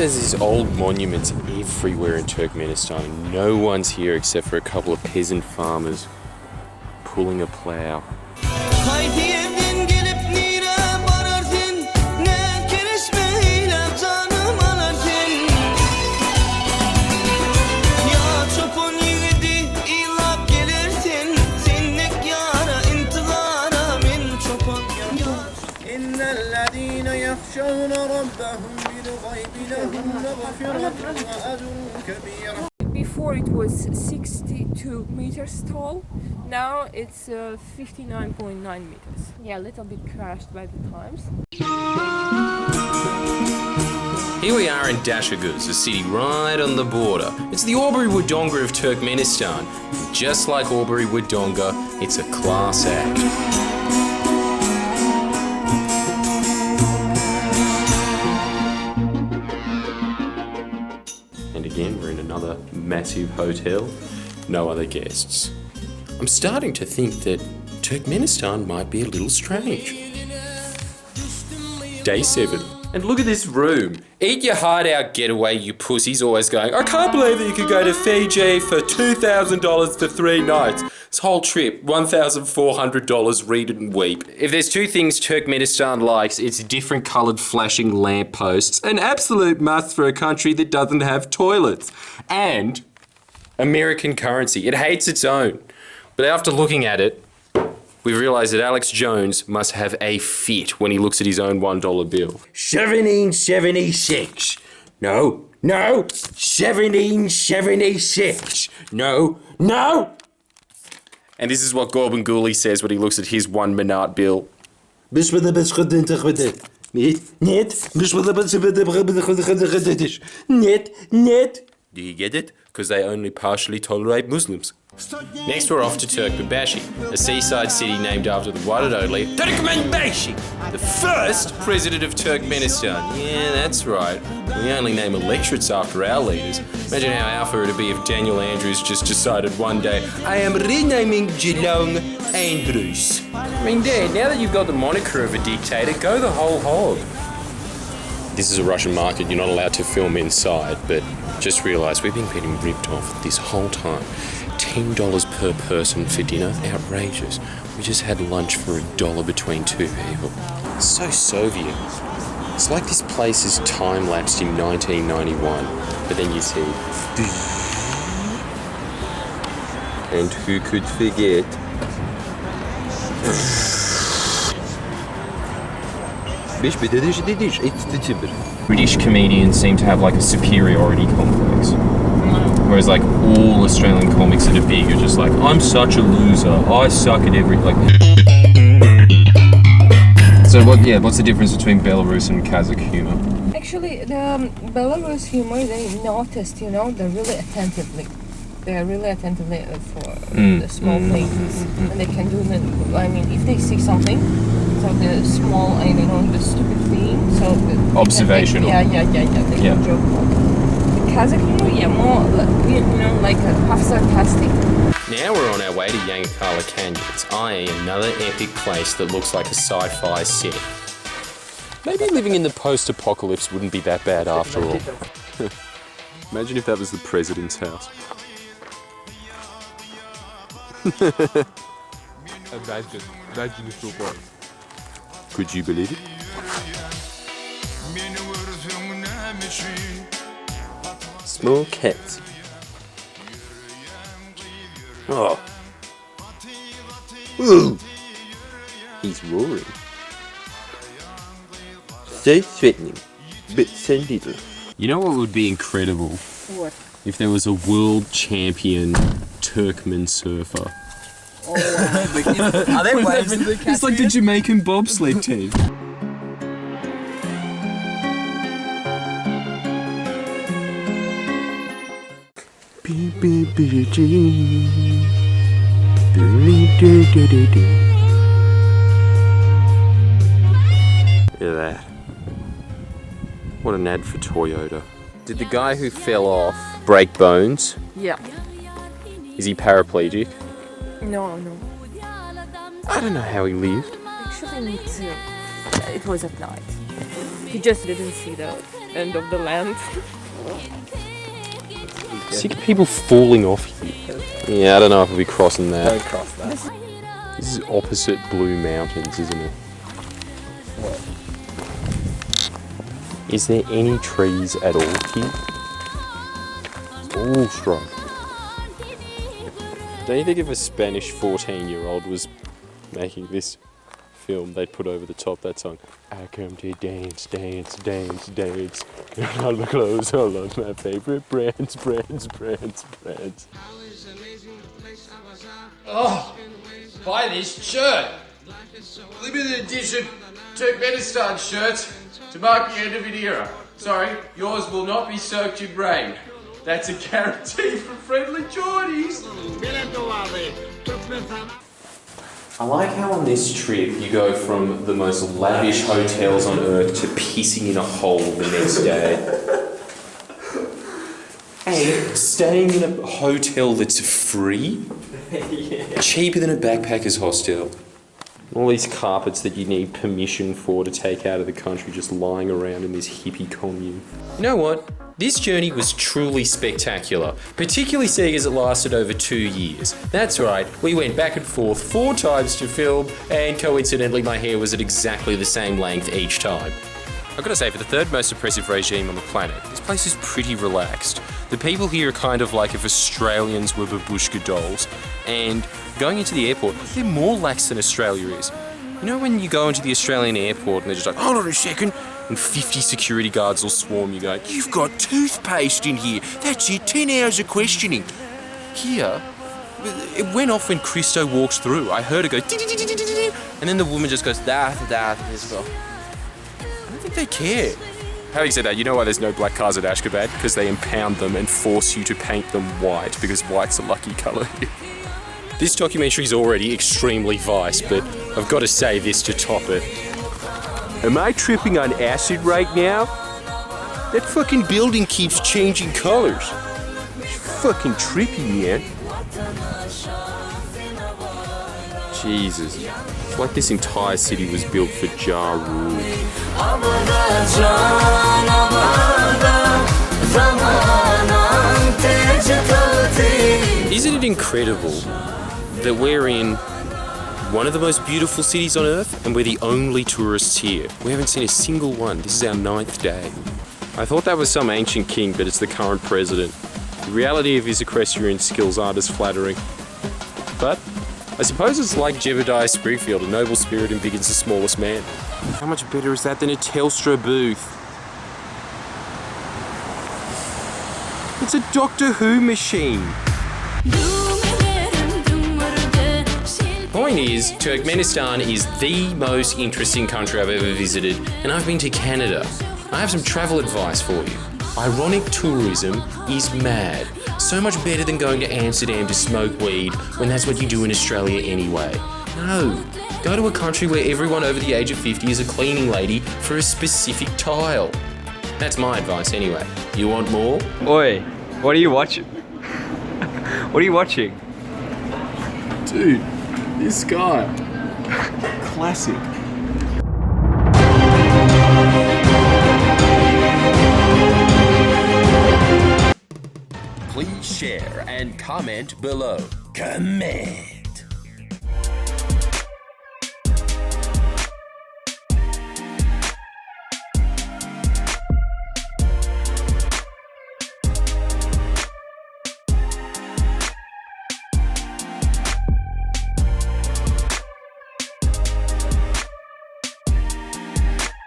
there's these old monuments everywhere in Turkmenistan. No one's here except for a couple of peasant farmers pulling a plough. Before it was 62 meters tall, now it's 59.9 meters. Yeah, a little bit crashed by the times. Here we are in Dashaguz, a city right on the border. It's the Albury-Wodonga of Turkmenistan. And just like Albury-Wodonga, it's a class act. And again, we're in another massive hotel, no other guests. I'm starting to think that Turkmenistan might be a little strange. Day 7. And look at this room. Eat your heart out, getaway, you pussies, always going, I can't believe that you could go to Fiji for $2,000 for 3 nights. This whole trip, $1,400, read it and weep. If there's two things Turkmenistan likes, it's different coloured flashing lampposts, an absolute must for a country that doesn't have toilets, and American currency. It hates its own. But after looking at it, we realised that Alex Jones must have a fit when he looks at his own $1 bill. 1776. No. 1776. No. And this is what Gorban Ghoulie says when he looks at his 1 Manat bill. Do you get it? Because they only partially tolerate Muslims. Next we're off to Turkmenbashi, a seaside city named after the one and only Turkmenbashi, the first president of Turkmenistan. Yeah, that's right. We only name electorates after our leaders. Imagine how alpha it'd be if Daniel Andrews just decided one day, I am renaming Geelong Andrews. I mean, Dad, now that you've got the moniker of a dictator, go the whole hog. This is a Russian market, you're not allowed to film inside, but just realise we've been getting ripped off this whole time. $10 per person for dinner, outrageous. We just had lunch for $1 between 2 people. It's so Soviet. It's like this place is time-lapsed in 1991, but then you see... And who could forget... British comedians seem to have like a superiority complex. Whereas like all Australian comics that are big are just like, I'm such a loser, I suck at everything. So what's the difference between Belarus and Kazakh humor? Actually, the Belarus humor, they noticed, they're really attentively. They are really attentively for the small things. And they can do if they see something, so the small, the stupid thing, so... Observational. They can joke about it. Kazakh humor, more like half sarcastic. Now we're on our way to Yangakala Canyons, i.e. another epic place that looks like a sci-fi set. Maybe living in the post-apocalypse wouldn't be that bad after all. Imagine if that was the president's house. Imagine so far. Could you believe it? Small cats. Oh. Ooh. He's roaring. So threatening, but so little. You know what would be incredible? What? If there was a world champion Turkmen surfer. Oh, wow. Are they waves in the It's like the Jamaican bobsled team. Look at that. What an ad for Toyota. Did the guy who fell off break bones? Yeah. Is he paraplegic? No. I don't know how he lived. Actually, it was at night. He just didn't see the end of the land. Sick of people falling off here. Yeah, I don't know if I'll be crossing that. Don't cross that. This is opposite Blue Mountains, isn't it? What? Is there any trees at all here? It's all shrub. Don't you think if a Spanish 14-year-old was making this film, they'd put over the top that song, I come to dance, dance, dance, dance, and all the clothes, all of my favorite brands. Oh, buy this shirt! Limited edition Turkmenistan shirt to mark the end of an era. Sorry, yours will not be soaked in rain. That's a guarantee from Friendly Geordies. I like how on this trip you go from the most lavish hotels on earth to pissing in a hole the next day. And staying in a hotel that's free? Yeah. Cheaper than a backpacker's hostel. All these carpets that you need permission for to take out of the country just lying around in this hippie commune. You know what? This journey was truly spectacular, particularly seeing as it lasted over 2 years. That's right, we went back and forth 4 times to film, and coincidentally my hair was at exactly the same length each time. I've got to say, for the third most oppressive regime on the planet, this place is pretty relaxed. The people here are kind of like if Australians were babushka dolls, and going into the airport, they're more lax than Australia is. You know when you go into the Australian airport and they're just like, hold on a second, and 50 security guards will swarm you going, you've got toothpaste in here, that's it, 10 hours of questioning. Here, it went off when Christo walked through. I heard it go, and then the woman just goes, that, as well. I don't think they care. Having said that, you know why there's no black cars at Ashgabat? Because they impound them and force you to paint them white, because white's a lucky colour here. This documentary is already extremely vice, but I've got to say this to top it. Am I tripping on acid right now? That fucking building keeps changing colours. It's fucking trippy, man. Jesus. It's like this entire city was built for Ja Rule. Isn't it incredible that we're in one of the most beautiful cities on earth and we're the only tourists here? We haven't seen a single one. This is our 9th day. I thought that was some ancient king, but it's the current president. The reality of his equestrian skills aren't as flattering. But I suppose it's like Jebediah Springfield, a noble spirit embiggens the smallest man. How much better is that than a Telstra booth? It's a Doctor Who machine. Point is, Turkmenistan is the most interesting country I've ever visited, and I've been to Canada. I have some travel advice for you. Ironic tourism is mad. So much better than going to Amsterdam to smoke weed when that's what you do in Australia anyway. No, go to a country where everyone over the age of 50 is a cleaning lady for a specific tile. That's my advice anyway. You want more? Oi, what are you watching? What are you watching? Dude, this guy. Classic. Please share and comment below. Comment.